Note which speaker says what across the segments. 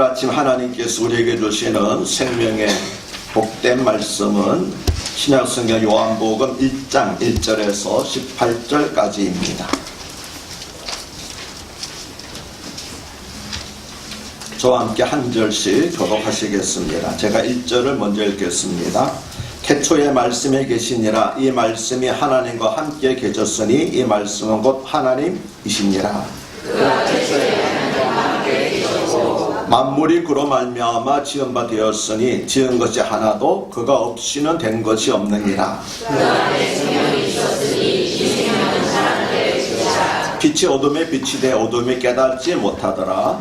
Speaker 1: 아침 하나님께서 우리에게 주시는 생명의 복된 말씀은 신약성경 요한복음 1장 1절에서 18절까지입니다. 저와 함께 한 절씩 교독하시겠습니다. 제가 1절을 먼저 읽겠습니다. 태초에 말씀에 계시니라. 이 말씀이 하나님과 함께 계셨으니 이 말씀은 곧 하나님이시니라. 만물이 그로 말미암아 지은 바 되었으니 지은 것이 하나도 그가 없이는 된 것이 없느니라. 빛이 어둠에 빛이 되 어둠이 깨닫지 못하더라.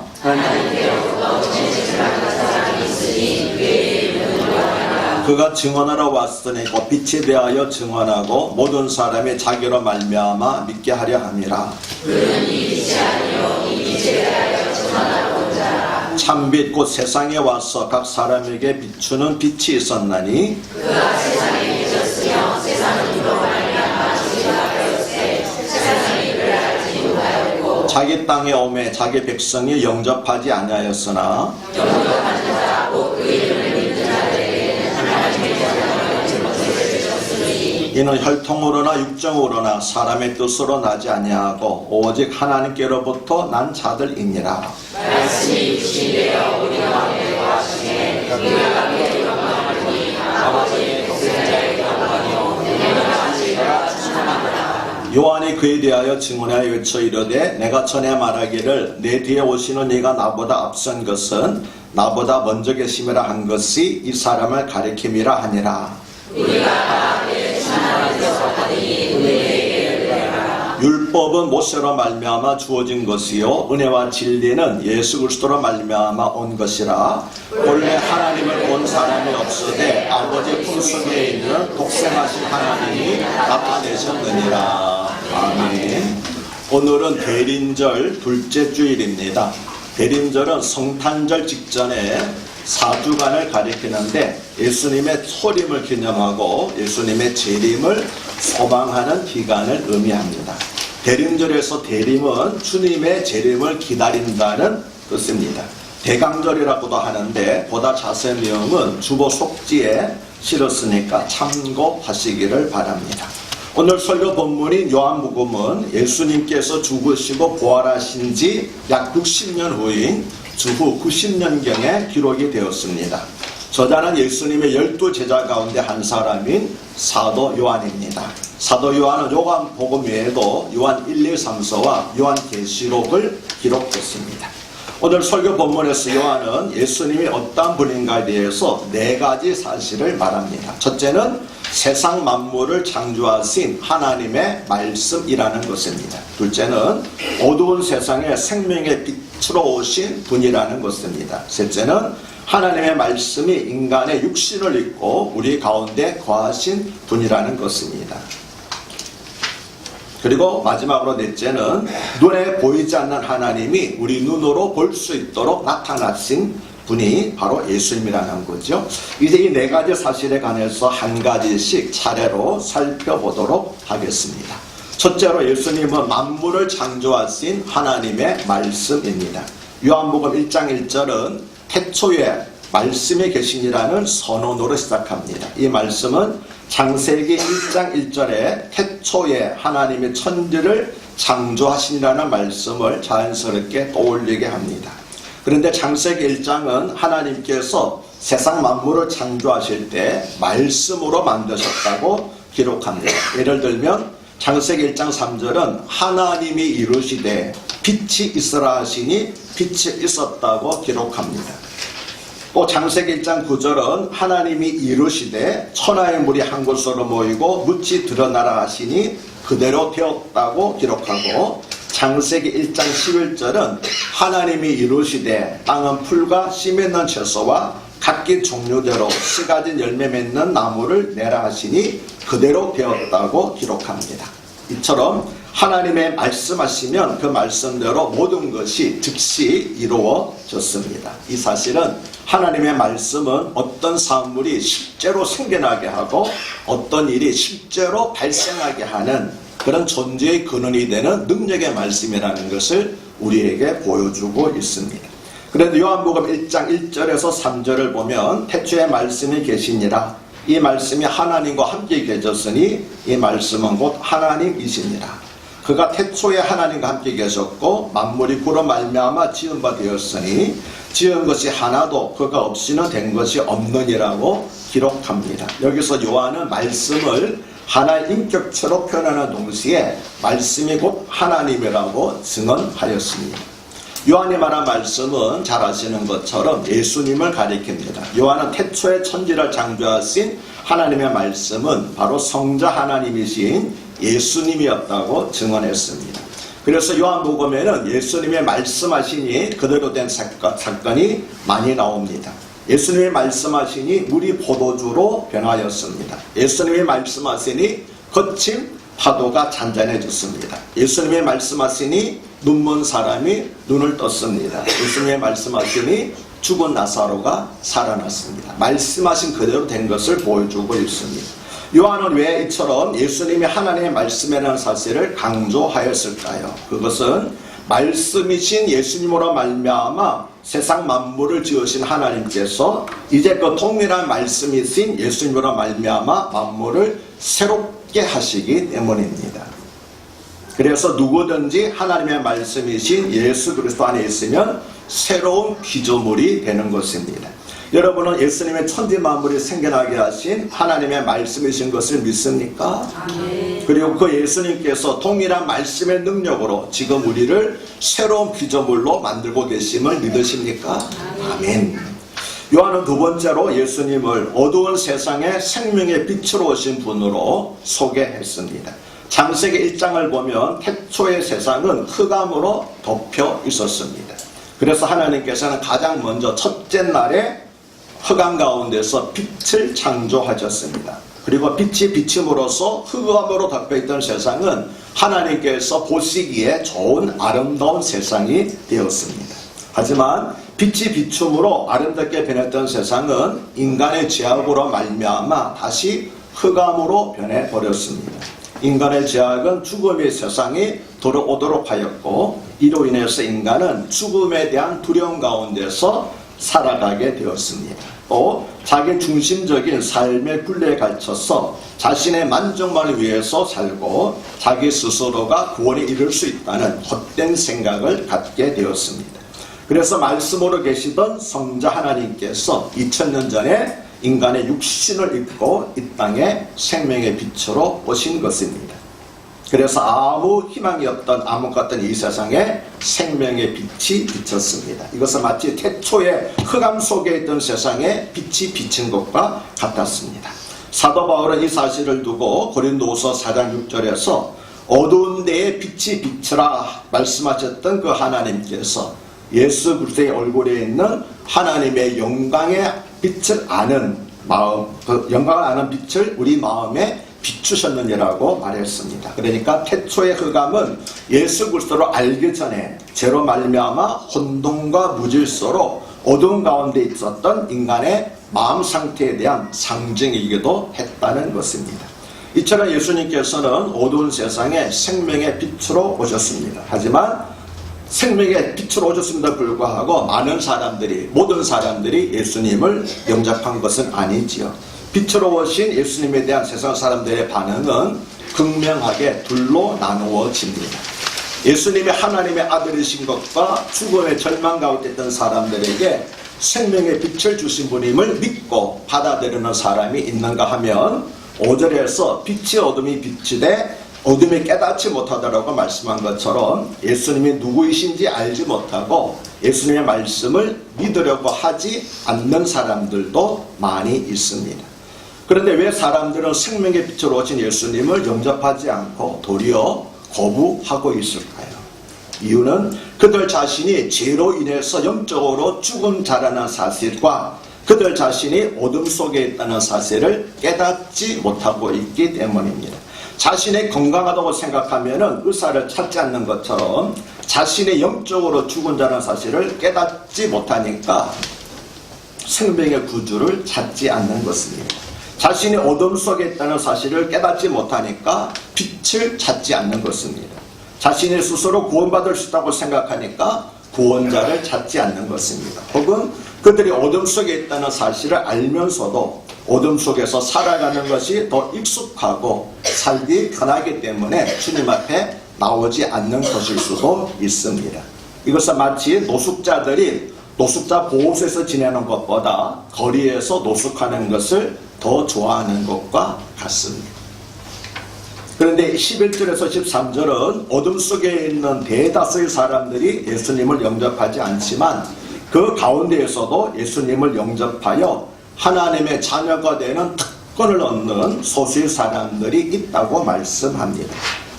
Speaker 1: 그가 증언하러 왔으니 곧 빛에 대하여 증언하고 모든 사람이 자기로 말미암아 믿게 하려 함이라. 그는 이 빛이 아니요 이 빛에 대하여 증언하러 온 자라. 참빛 곧 세상에 와서 각 사람에게 비추는 빛이 있었나니 그가 세상에 비쳤으며 세상은 그로 말미암아 죽이라 하였으되 세상이 그를 알지 못하였고 자기 땅에 오매 자기 백성이 영접하지 아니하였으나 영접하는 자 곧 그 이름을 믿는 자들에게는 하나님의 영광을 주셨으니 이는 혈통으로나 육정으로나 사람의 뜻으로 나지 아니하고 오직 하나님께로부터 난 자들이니라. 말씀이 육신이 되어 우리 가운데 거하시매 우리가 그의 영광을 보니 아버지의 독생자의 영광이요 영광하시리라 찬양하노라. 요한이 그에 대하여 증언하여 외쳐 이르되 내가 전에 말하기를 내 뒤에 오시는 이가 나보다 앞선 것은 나보다 먼저 계심이라 한 것이 이 사람을 가리킴이라 하니라. 우리가 그의 찬양에서 하더니 우리에게 이르라. 율법은 모세로 말미암아 주어진 것이요 은혜와 진리는 예수 그리스도로 말미암아 온 것이라. 본래 하나님을 본 사람이 없으되 아버지 품속에 있는 독생하신 하나님이 나타내셨느니라. 아멘. 오늘은 대린절 둘째 주일입니다. 대린절은 성탄절 직전에 4주간을 가리키는데 예수님의 초림을 기념하고 예수님의 재림을 소망하는 기간을 의미합니다. 대림절에서 대림은 주님의 재림을 기다린다는 뜻입니다. 대강절이라고도 하는데 보다 자세한 내용은 주보 속지에 실었으니까 참고하시기를 바랍니다. 오늘 설교 본문인 요한복음은 예수님께서 죽으시고 부활하신 지 약 60년 후인 주후 90년경에 기록이 되었습니다. 저자는 예수님의 12제자 가운데 한 사람인 사도 요한입니다. 사도 요한은 요한복음 외에도 요한 1, 2, 3서와 요한계시록을 기록했습니다. 오늘 설교 본문에서 요한은 예수님이 어떤 분인가에 대해서 4가지 사실을 말합니다. 첫째는 세상 만물을 창조하신 하나님의 말씀이라는 것입니다. 둘째는 어두운 세상에 생명의 빛으로 오신 분이라는 것입니다. 셋째는 하나님의 말씀이 인간의 육신을 입고 우리 가운데 거하신 분이라는 것입니다. 그리고 마지막으로 넷째는 눈에 보이지 않는 하나님이 우리 눈으로 볼 수 있도록 나타나신 분이 바로 예수님이라는 거죠. 이제 이 4가지 사실에 관해서 한 가지씩 차례로 살펴보도록 하겠습니다. 첫째로 예수님은 만물을 창조하신 하나님의 말씀입니다. 요한복음 1장 1절은 태초에 말씀이 계시니라는 선언으로 시작합니다. 이 말씀은 창세기 1장 1절에 태초에 하나님의 천지를 창조하시니라는 말씀을 자연스럽게 떠올리게 합니다. 그런데 창세기 1장은 하나님께서 세상 만물을 창조하실 때 말씀으로 만드셨다고 기록합니다. 예를 들면 창세기 1장 3절은 하나님이 이루시되 빛이 있으라 하시니 빛이 있었다고 기록합니다. 또 창세기 1장 9절은 하나님이 이루시되 천하의 물이 한 곳으로 모이고 묻이 드러나라 하시니 그대로 되었다고 기록하고 창세기 1장 11절은 하나님이 이루시되 땅은 풀과 씨 맺는 채소와 각기 종류대로 씨 가진 열매 맺는 나무를 내라 하시니 그대로 되었다고 기록합니다. 이처럼 하나님의 말씀하시면 그 말씀대로 모든 것이 즉시 이루어졌습니다. 이 사실은 하나님의 말씀은 어떤 사물이 실제로 생겨나게 하고 어떤 일이 실제로 발생하게 하는 그런 존재의 근원이 되는 능력의 말씀이라는 것을 우리에게 보여주고 있습니다. 그런데 요한복음 1장 1절에서 3절을 보면 태초에 말씀이 계시니라. 이 말씀이 하나님과 함께 계셨으니 이 말씀은 곧 하나님이시니라. 그가 태초에 하나님과 함께 계셨고 만물이 그로 말미암아 지은 바 되었으니 지은 것이 하나도 그가 없이는 된 것이 없느니라고 기록합니다. 여기서 요한은 말씀을 하나의 인격체로 표현하는 동시에 말씀이 곧 하나님이라고 증언하였습니다. 요한이 말한 말씀은 잘 아시는 것처럼 예수님을 가리킵니다. 요한은 태초에 천지를 창조하신 하나님의 말씀은 바로 성자 하나님이신 예수님이었다고 증언했습니다. 그래서 요한복음에는 예수님의 말씀하시니 그대로 된 사건이 많이 나옵니다. 예수님이 말씀하시니 물이 포도주로 변하였습니다. 예수님이 말씀하시니 거친 파도가 잔잔해졌습니다. 예수님이 말씀하시니 눈먼 사람이 눈을 떴습니다. 예수님이 말씀하시니 죽은 나사로가 살아났습니다. 말씀하신 그대로 된 것을 보여주고 있습니다. 요한은 왜 이처럼 예수님이 하나님의 말씀이라는 사실을 강조하였을까요? 그것은 말씀이신 예수님으로 말미암아 세상 만물을 지으신 하나님께서 이제 그 동일한 말씀이신 예수님으로 말미암아 만물을 새롭게 하시기 때문입니다. 그래서 누구든지 하나님의 말씀이신 예수 그리스도 안에 있으면 새로운 피조물이 되는 것입니다. 여러분은 예수님의 천지 만물이 생겨나게 하신 하나님의 말씀이신 것을 믿습니까? 아멘. 그리고 그 예수님께서 동일한 말씀의 능력으로 지금 우리를 새로운 피조물로 만들고 계심을 믿으십니까? 아멘. 요한은 두 번째로 예수님을 어두운 세상에 생명의 빛으로 오신 분으로 소개했습니다. 창세기 1장을 보면 태초의 세상은 흑암으로 덮여 있었습니다. 그래서 하나님께서는 가장 먼저 첫째 날에 흑암 가운데서 빛을 창조하셨습니다. 그리고 빛이 비침으로써 흑암으로 덮여있던 세상은 하나님께서 보시기에 좋은 아름다운 세상이 되었습니다. 하지만 빛이 비춤으로 아름답게 변했던 세상은 인간의 죄악으로 말미암아 다시 흑암으로 변해버렸습니다. 인간의 죄악은 죽음의 세상이 돌아오도록 하였고 이로 인해서 인간은 죽음에 대한 두려움 가운데서 살아가게 되었습니다. 또 자기 중심적인 삶의 굴레에 갇혀서 자신의 만족만을 위해서 살고 자기 스스로가 구원에 이를 수 있다는 헛된 생각을 갖게 되었습니다. 그래서 말씀으로 계시던 성자 하나님께서 2000년 전에 인간의 육신을 입고 이 땅에 생명의 빛으로 오신 것입니다. 그래서 아무 희망이 없던 암흑 같던 이 세상에 생명의 빛이 비쳤습니다. 이것은 마치 태초에 흑암 속에 있던 세상에 빛이 비친 것과 같았습니다. 사도 바울은 이 사실을 두고 고린도후서 4장 6절에서 어두운 데에 빛이 비치라 말씀하셨던 그 하나님께서 예수 그리스도의 얼굴에 있는 하나님의 영광의 빛을 아는 마음, 그 영광을 아는 빛을 우리 마음에 비추셨느니라고 말했습니다. 그러니까 태초의 흑암은 예수 그리스도를 알기 전에 죄로 말미암아 혼돈과 무질서로 어두운 가운데 있었던 인간의 마음 상태에 대한 상징이기도 했다는 것입니다. 이처럼 예수님께서는 어두운 세상에 생명의 빛으로 오셨습니다. 하지만 생명의 빛으로 오셨음에도 불구하고 모든 사람들이 예수님을 영접한 것은 아니지요. 빛으로 오신 예수님에 대한 세상 사람들의 반응은 극명하게 둘로 나누어집니다. 예수님이 하나님의 아들이신 것과 죽음의 절망 가운데 있던 사람들에게 생명의 빛을 주신 분임을 믿고 받아들이는 사람이 있는가 하면 5절에서 빛이 어둠이 비치되 어둠이 깨닫지 못하더라고 말씀한 것처럼 예수님이 누구이신지 알지 못하고 예수님의 말씀을 믿으려고 하지 않는 사람들도 많이 있습니다. 그런데 왜 사람들은 생명의 빛으로 오신 예수님을 영접하지 않고 도리어 거부하고 있을까요? 이유는 그들 자신이 죄로 인해서 영적으로 죽은 자라는 사실과 그들 자신이 어둠 속에 있다는 사실을 깨닫지 못하고 있기 때문입니다. 자신의 건강하다고 생각하면 의사를 찾지 않는 것처럼 자신의 영적으로 죽은 자라는 사실을 깨닫지 못하니까 생명의 구주를 찾지 않는 것입니다. 자신이 어둠 속에 있다는 사실을 깨닫지 못하니까 빛을 찾지 않는 것입니다. 자신이 스스로 구원받을 수 있다고 생각하니까 구원자를 찾지 않는 것입니다. 혹은 그들이 어둠 속에 있다는 사실을 알면서도 어둠 속에서 살아가는 것이 더 익숙하고 살기 편하기 때문에 주님 앞에 나오지 않는 것일 수도 있습니다. 이것은 마치 노숙자들이 노숙자 보호소에서 지내는 것보다 거리에서 노숙하는 것을 더 좋아하는 것과 같습니다. 그런데 11절에서 13절은 어둠 속에 있는 대다수의 사람들이 예수님을 영접하지 않지만 그 가운데에서도 예수님을 영접하여 하나님의 자녀가 되는 특권을 얻는 소수의 사람들이 있다고 말씀합니다.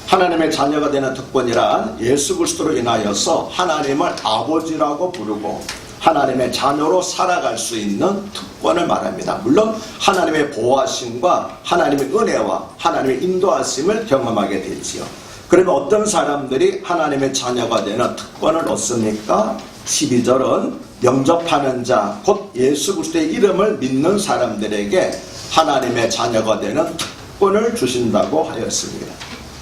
Speaker 1: 하나님의 자녀가 되는 특권이란 예수 그리스도로 인하여서 하나님을 아버지라고 부르고 하나님의 자녀로 살아갈 수 있는 특권을 말합니다. 물론 하나님의 보호하심과 하나님의 은혜와 하나님의 인도하심을 경험하게 되지요. 그러면 어떤 사람들이 하나님의 자녀가 되는 특권을 얻습니까? 12절은 영접하는 자, 곧 예수 그리스도의 이름을 믿는 사람들에게 하나님의 자녀가 되는 특권을 주신다고 하였습니다.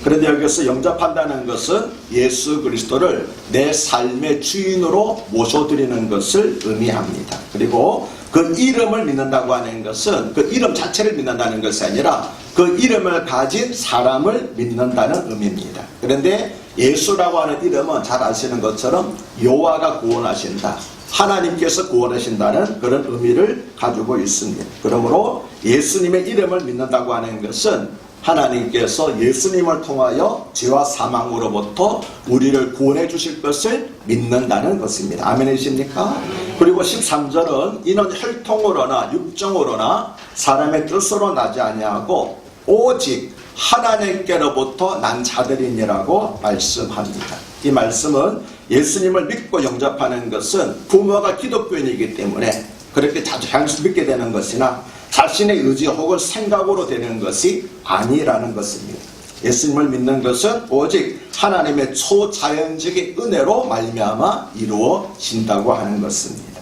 Speaker 1: 그런데 여기서 영접한다는 것은 예수 그리스도를 내 삶의 주인으로 모셔드리는 것을 의미합니다. 그리고 그 이름을 믿는다고 하는 것은 그 이름 자체를 믿는다는 것이 아니라 그 이름을 가진 사람을 믿는다는 의미입니다. 그런데 예수라고 하는 이름은 잘 아시는 것처럼 여호와가 구원하신다, 하나님께서 구원하신다는 그런 의미를 가지고 있습니다. 그러므로 예수님의 이름을 믿는다고 하는 것은 하나님께서 예수님을 통하여 죄와 사망으로부터 우리를 구원해 주실 것을 믿는다는 것입니다. 아멘이십니까? 그리고 13절은 이는 혈통으로나 육정으로나 사람의 뜻으로 나지 아니하고 오직 하나님께로부터 난 자들이니라고 말씀합니다. 이 말씀은 예수님을 믿고 영접하는 것은 부모가 기독교인이기 때문에 그렇게 자주 향수 믿게 되는 것이나 자신의 의지 혹은 생각으로 되는 것이 아니라는 것입니다. 예수님을 믿는 것은 오직 하나님의 초자연적인 은혜로 말미암아 이루어진다고 하는 것입니다.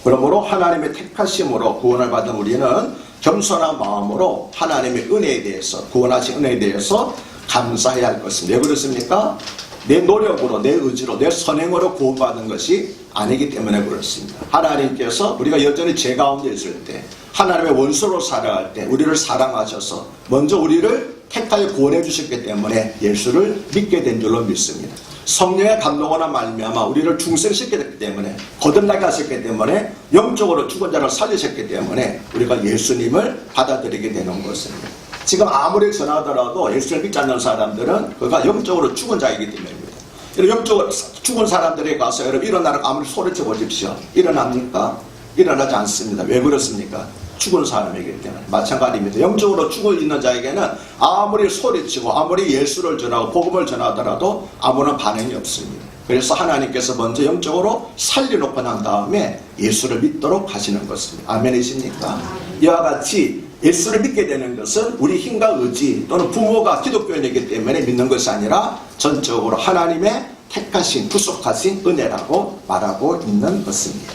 Speaker 1: 그러므로 하나님의 택하심으로 구원을 받은 우리는 겸손한 마음으로 하나님의 은혜에 대해서, 구원하신 은혜에 대해서 감사해야 할 것입니다. 왜 그렇습니까? 내 노력으로, 내 의지로, 내 선행으로 구원받은 것이 아니기 때문에 그렇습니다. 하나님께서 우리가 여전히 죄 가운데 있을 때, 하나님의 원수로 살아갈 때 우리를 사랑하셔서 먼저 우리를 택하여 구원해 주셨기 때문에 예수를 믿게 된 줄로 믿습니다. 성령의 감동으로 말미암아 우리를 중생시켰기 때문에, 거듭나게 하셨기 때문에, 영적으로 죽은 자를 살리셨기 때문에 우리가 예수님을 받아들이게 되는 것입니다. 지금 아무리 전하더라도 예수를 믿지 않는 사람들은 그가 영적으로 죽은 자이기 때문입니다. 영적으로 죽은 사람들에게 가서 여러분 일어나라고 아무리 소리쳐 보십시오. 일어납니까? 일어나지 않습니다. 왜 그렇습니까? 죽은 사람이기 때문에. 마찬가지입니다. 영적으로 죽어 있는 자에게는 아무리 소리치고 아무리 예수를 전하고 복음을 전하더라도 아무런 반응이 없습니다. 그래서 하나님께서 먼저 영적으로 살려놓고 난 다음에 예수를 믿도록 하시는 것입니다. 아멘이십니까? 이와 같이 예수를 믿게 되는 것은 우리 힘과 의지 또는 부모가 기독교인이기 때문에 믿는 것이 아니라 전적으로 하나님의 택하신, 구속하신 은혜라고 말하고 있는 것입니다.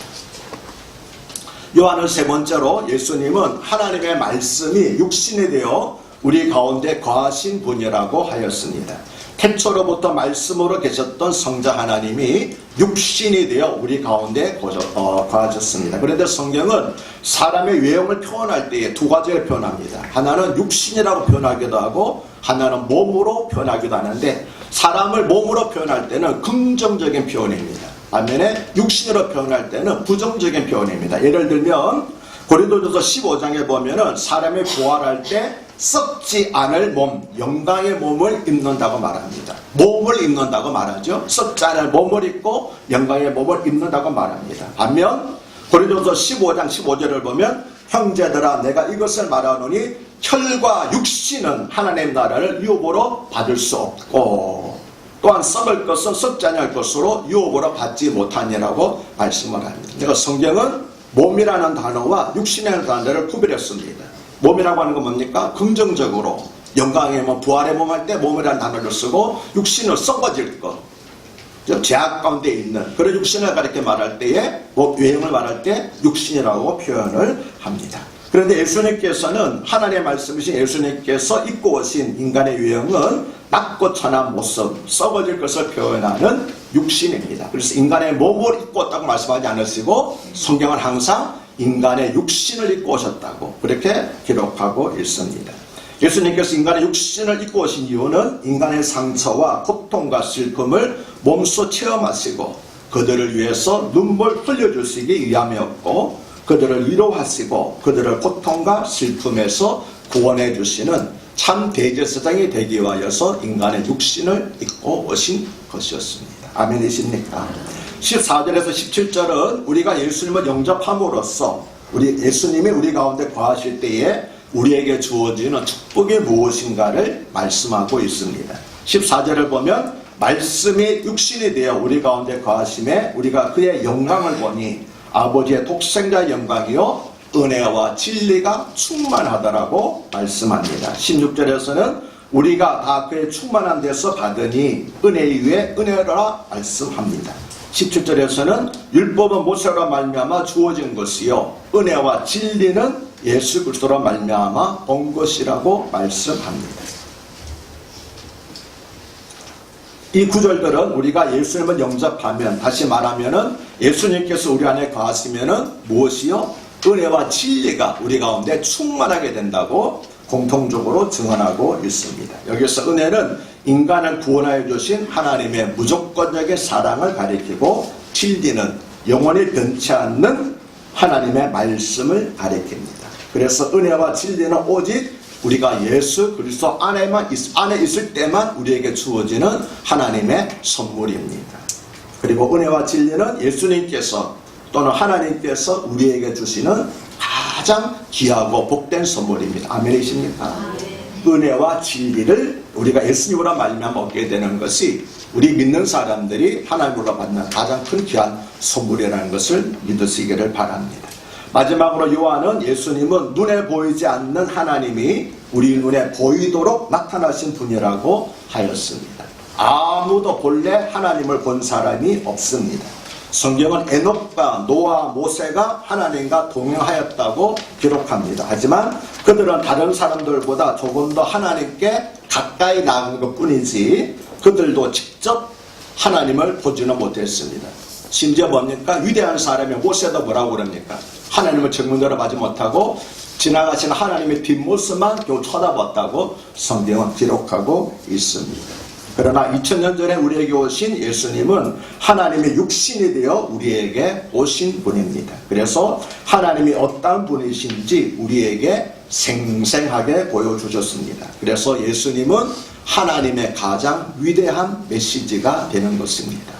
Speaker 1: 요한은 세 번째로 예수님은 하나님의 말씀이 육신이 되어 우리 가운데 거하신 분이라고 하였습니다. 태초로부터 말씀으로 계셨던 성자 하나님이 육신이 되어 우리 가운데 거하셨습니다. 그런데 성경은 사람의 외형을 표현할 때에 두 가지를 표현합니다. 하나는 육신이라고 표현하기도 하고 하나는 몸으로 표현하기도 하는데, 사람을 몸으로 표현할 때는 긍정적인 표현입니다. 반면에 육신으로 표현할 때는 부정적인 표현입니다. 예를 들면 고린도전서 15장에 보면은 사람이 부활할 때 썩지 않을 몸, 영광의 몸을 입는다고 말합니다. 몸을 입는다고 말하죠. 썩지 않을 몸을 입고 영광의 몸을 입는다고 말합니다. 반면 고린도전서 15장 15절을 보면 형제들아 내가 이것을 말하노니 혈과 육신은 하나님 나라를 유업으로 받을 수 없고 또한 썩을 것은 썩지 않을 것으로 유업으로 받지 못하니라고 말씀을 합니다. 그러니까 성경은 몸이라는 단어와 육신이라는 단어를 구별했습니다. 몸이라고 하는 건 뭡니까? 긍정적으로 영광의 몸, 부활의 몸 할 때 몸이라는 단어를 쓰고, 육신은 썩어질 것, 죄악 가운데 있는 그런 육신을 가리켜 말할 때에 외형을 말할 때 육신이라고 표현을 합니다. 그런데 예수님께서는 하나님의 말씀이신 예수님께서 입고 오신 인간의 외형은 낮고 천한 모습, 썩어질 것을 표현하는 육신입니다. 그래서 인간의 몸을 입고 왔다고 말씀하지 않으시고 성경은 항상 인간의 육신을 입고 오셨다고 그렇게 기록하고 있습니다. 예수님께서 인간의 육신을 입고 오신 이유는 인간의 상처와 고통과 슬픔을 몸소 체험하시고 그들을 위해서 눈물 흘려주시기 위함이었고 그들을 위로하시고 그들을 고통과 슬픔에서 구원해 주시는 참 대제사장이 되기 위하여서 인간의 육신을 입고 오신 것이었습니다. 아멘이십니까? 14절에서 17절은 우리가 예수님을 영접함으로써 예수님이 우리 가운데 거하실 때에 우리에게 주어지는 축복이 무엇인가를 말씀하고 있습니다. 14절을 보면 말씀이 육신이 되어 우리 가운데 거하심에 우리가 그의 영광을 보니 아버지의 독생자의 영광이요 은혜와 진리가 충만하더라고 말씀합니다. 16절에서는 우리가 다 그의 충만한 데서 받으니 은혜 위에 은혜라 말씀합니다. 17절에서는 율법은 모세로 말미암아 주어진 것이요 은혜와 진리는 예수 그리스도로 말미암아 온 것이라고 말씀합니다. 이 구절들은 우리가 예수님을 영접하면, 다시 말하면은 예수님께서 우리 안에 거하시면은 무엇이요? 은혜와 진리가 우리 가운데 충만하게 된다고 공통적으로 증언하고 있습니다. 여기서 은혜는 인간을 구원하여 주신 하나님의 무조건적인 사랑을 가리키고, 진리는 영원히 변치 않는 하나님의 말씀을 가리킵니다. 그래서 은혜와 진리는 오직 우리가 예수 그리스도 안에 있을 때만 우리에게 주어지는 하나님의 선물입니다. 그리고 은혜와 진리는 예수님께서 또는 하나님께서 우리에게 주시는 가장 귀하고 복된 선물입니다. 아멘이십니까? 은혜와 진리를 우리가 예수님으로 말미암아 얻게 되는 것이 우리 믿는 사람들이 하나님으로 받는 가장 큰 귀한 선물이라는 것을 믿으시기를 바랍니다. 마지막으로 요한은 예수님은 눈에 보이지 않는 하나님이 우리 눈에 보이도록 나타나신 분이라고 하였습니다. 아무도 본래 하나님을 본 사람이 없습니다. 성경은 에녹과 노아, 모세가 하나님과 동행하였다고 기록합니다. 하지만 그들은 다른 사람들보다 조금 더 하나님께 가까이 나간 것 뿐이지 그들도 직접 하나님을 보지는 못했습니다. 심지어 뭡니까? 위대한 사람이 모세도 뭐라고 그럽니까? 하나님을 정면으로 보지 못하고 지나가신 하나님의 뒷모습만 겨우 쳐다봤다고 성경은 기록하고 있습니다. 그러나 2000년 전에 우리에게 오신 예수님은 하나님의 육신이 되어 우리에게 오신 분입니다. 그래서 하나님이 어떠한 분이신지 우리에게 생생하게 보여주셨습니다. 그래서 예수님은 하나님의 가장 위대한 메시지가 되는 것입니다.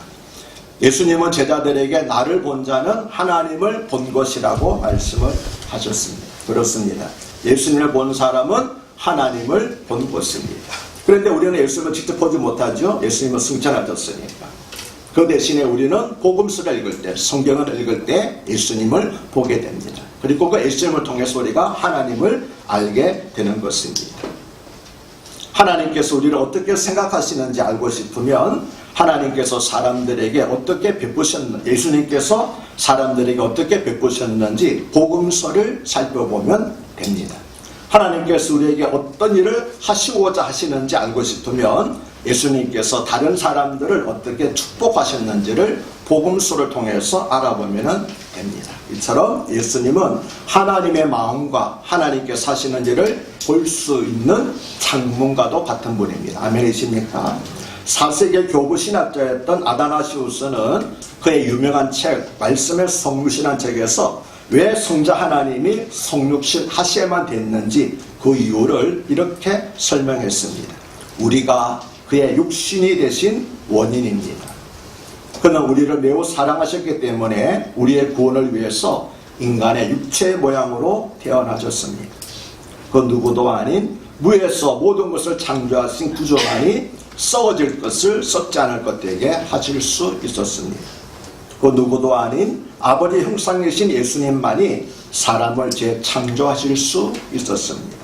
Speaker 1: 예수님은 제자들에게 나를 본 자는 하나님을 본 것이라고 말씀을 하셨습니다. 그렇습니다. 예수님을 본 사람은 하나님을 본 것입니다. 그런데 우리는 예수님을 직접 보지 못하죠. 예수님은 승천하셨으니까. 그 대신에 우리는 복음서를 읽을 때, 성경을 읽을 때 예수님을 보게 됩니다. 그리고 그 예수님을 통해서 우리가 하나님을 알게 되는 것입니다. 하나님께서 우리를 어떻게 생각하시는지 알고 싶으면 하나님께서 사람들에게 어떻게 베푸셨는지, 예수님께서 사람들에게 어떻게 베푸셨는지 복음서를 살펴보면 됩니다. 하나님께서 우리에게 어떤 일을 하시고자 하시는지 알고 싶으면 예수님께서 다른 사람들을 어떻게 축복하셨는지를 복음서를 통해서 알아보면 됩니다. 이처럼 예수님은 하나님의 마음과 하나님께서 하시는 일을 볼 수 있는 창문과도 같은 분입니다. 아멘이십니까? 4세기 교부 신학자였던 아다나시우스는 그의 유명한 책 말씀의 성육신한 책에서 왜 성자 하나님이 성육신 하셔야만 됐는지 그 이유를 이렇게 설명했습니다. 우리가 그의 육신이 되신 원인입니다. 그는 우리를 매우 사랑하셨기 때문에 우리의 구원을 위해서 인간의 육체의 모양으로 태어나셨습니다. 그 누구도 아닌 무에서 모든 것을 창조하신 구조만이 썩어질 것을 썩지 않을 것 되게 하실 수 있었습니다. 그 누구도 아닌 아버지 형상이신 예수님만이 사람을 재창조하실 수 있었습니다.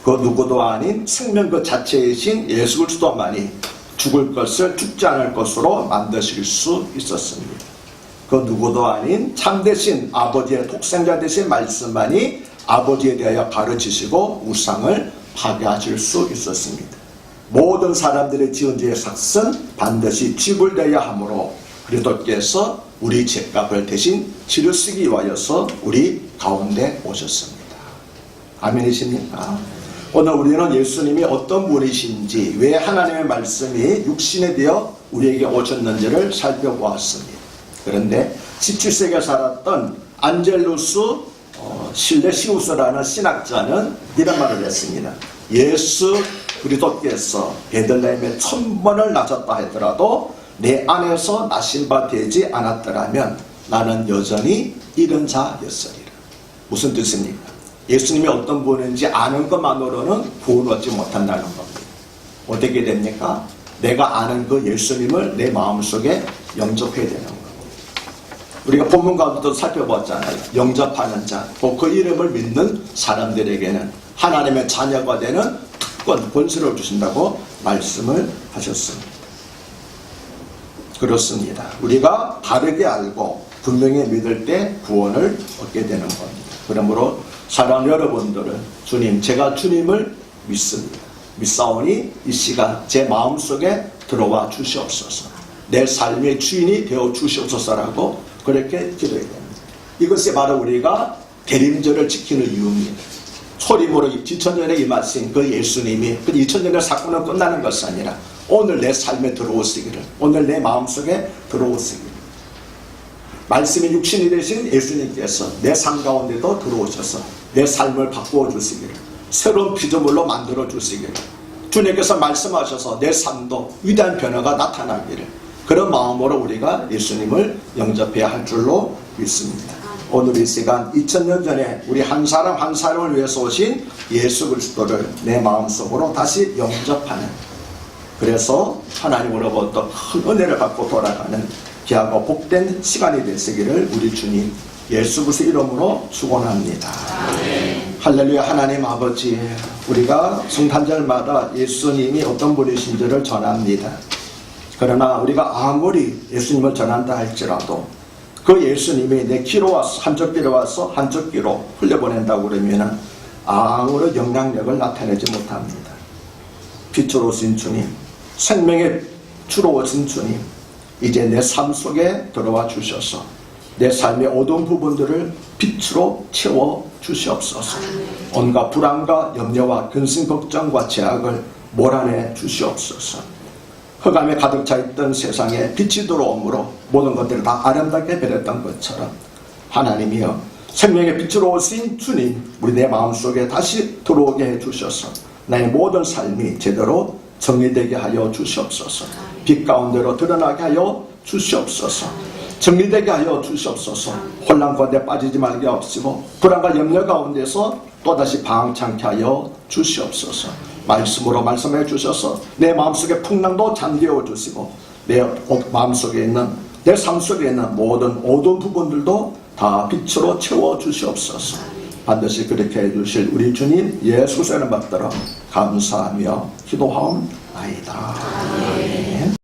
Speaker 1: 그 누구도 아닌 생명 그 자체이신 예수 그리스도만이 죽을 것을 죽지 않을 것으로 만드실 수 있었습니다. 그 누구도 아닌 참되신 아버지의 독생자 되신 말씀만이 아버지에 대하여 가르치시고 우상을 파괴하실 수 있었습니다. 모든 사람들의 지은 죄의 삭은 반드시 지불되어야 하므로 그리스도께서 우리 죄값을 대신 치르시기 위하여서 우리 가운데 오셨습니다. 아멘이십니까? 오늘 우리는 예수님이 어떤 분이신지, 왜 하나님의 말씀이 육신에 되어 우리에게 오셨는지를 살펴보았습니다. 그런데 17세기에 살았던 안젤루스 실레시우스라는 신학자는 이런 말을 했습니다. 예수 그리스도께서 베들레헴에 1000번을 나셨다 하더라도 내 안에서 나신 바 되지 않았더라면 나는 여전히 잃은 자였으리라. 무슨 뜻입니까? 예수님이 어떤 분인지 아는 것만으로는 구원 얻지 못한다는 겁니다. 어떻게 됩니까? 내가 아는 그 예수님을 내 마음속에 영접해야 되는 겁니다. 우리가 본문 가운데도 살펴봤잖아요. 영접하는 자, 그 이름을 믿는 사람들에게는 하나님의 자녀가 되는 특권, 권세를 주신다고 말씀을 하셨습니다. 그렇습니다. 우리가 바르게 알고 분명히 믿을 때 구원을 얻게 되는 겁니다. 그러므로 사랑 여러분들은 주님, 제가 주님을 믿습니다. 믿사오니 이 시간 제 마음속에 들어와 주시옵소서. 내 삶의 주인이 되어 주시옵소서라고 그렇게 기도해야 됩니다. 이것이 바로 우리가 대림절을 지키는 이유입니다. 소림으로 2000년에 임하신 그 예수님이 그 2000년의 사건은 끝나는 것이 아니라 오늘 내 삶에 들어오시기를, 오늘 내 마음속에 들어오시기를, 말씀이 육신이 되신 예수님께서 내 삶 가운데도 들어오셔서 내 삶을 바꾸어 주시기를, 새로운 피조물로 만들어 주시기를, 주님께서 말씀하셔서 내 삶도 위대한 변화가 나타나기를, 그런 마음으로 우리가 예수님을 영접해야 할 줄로 믿습니다. 오늘 이 시간 2000년 전에 우리 한 사람 한 사람을 위해서 오신 예수 그리스도를 내 마음속으로 다시 영접하는, 그래서 하나님으로부터 큰 은혜를 받고 돌아가는 귀하고 복된 시간이 되시기를 우리 주님 예수 그리스도 이름으로 축원합니다. 할렐루야. 하나님 아버지, 우리가 성탄절마다 예수님이 어떤 분이신지를 전합니다. 그러나 우리가 아무리 예수님을 전한다 할지라도 그 예수님이 내 귀로 와서 한쪽 귀로 와서 한쪽 귀로 흘려보낸다고 그러면 아무런 영향력을 나타내지 못합니다. 빛으로 오신 주님, 생명의 주로 오신 주님, 이제 내 삶 속에 들어와 주셔서 내 삶의 어두운 부분들을 빛으로 채워 주시옵소서. 온갖 불안과 염려와 근심 걱정과 죄악을 몰아내 주시옵소서. 흑암에 가득 차 있던 세상에 빛이 들어오므로 모든 것들을 다 아름답게 변했던 것처럼 하나님이여, 생명의 빛으로 오신 주님, 우리 내 마음속에 다시 들어오게 해주셔서 나의 모든 삶이 제대로 정리되게 하여 주시옵소서. 빛 가운데로 드러나게 하여 주시옵소서. 정리되게 하여 주시옵소서. 혼란 가운데 빠지지 말게 하옵시고 불안과 염려 가운데서 또다시 방창케 하여 주시옵소서. 말씀으로 말씀해 주셔서 내 마음속에 풍랑도 잠재워 주시고 내 마음속에 있는, 내 삶 속에 있는 모든 어두운 부분들도 다 빛으로 채워 주시옵소서. 반드시 그렇게 해주실 우리 주님 예수 그리스도를 받들어 감사하며 기도하옵나이다.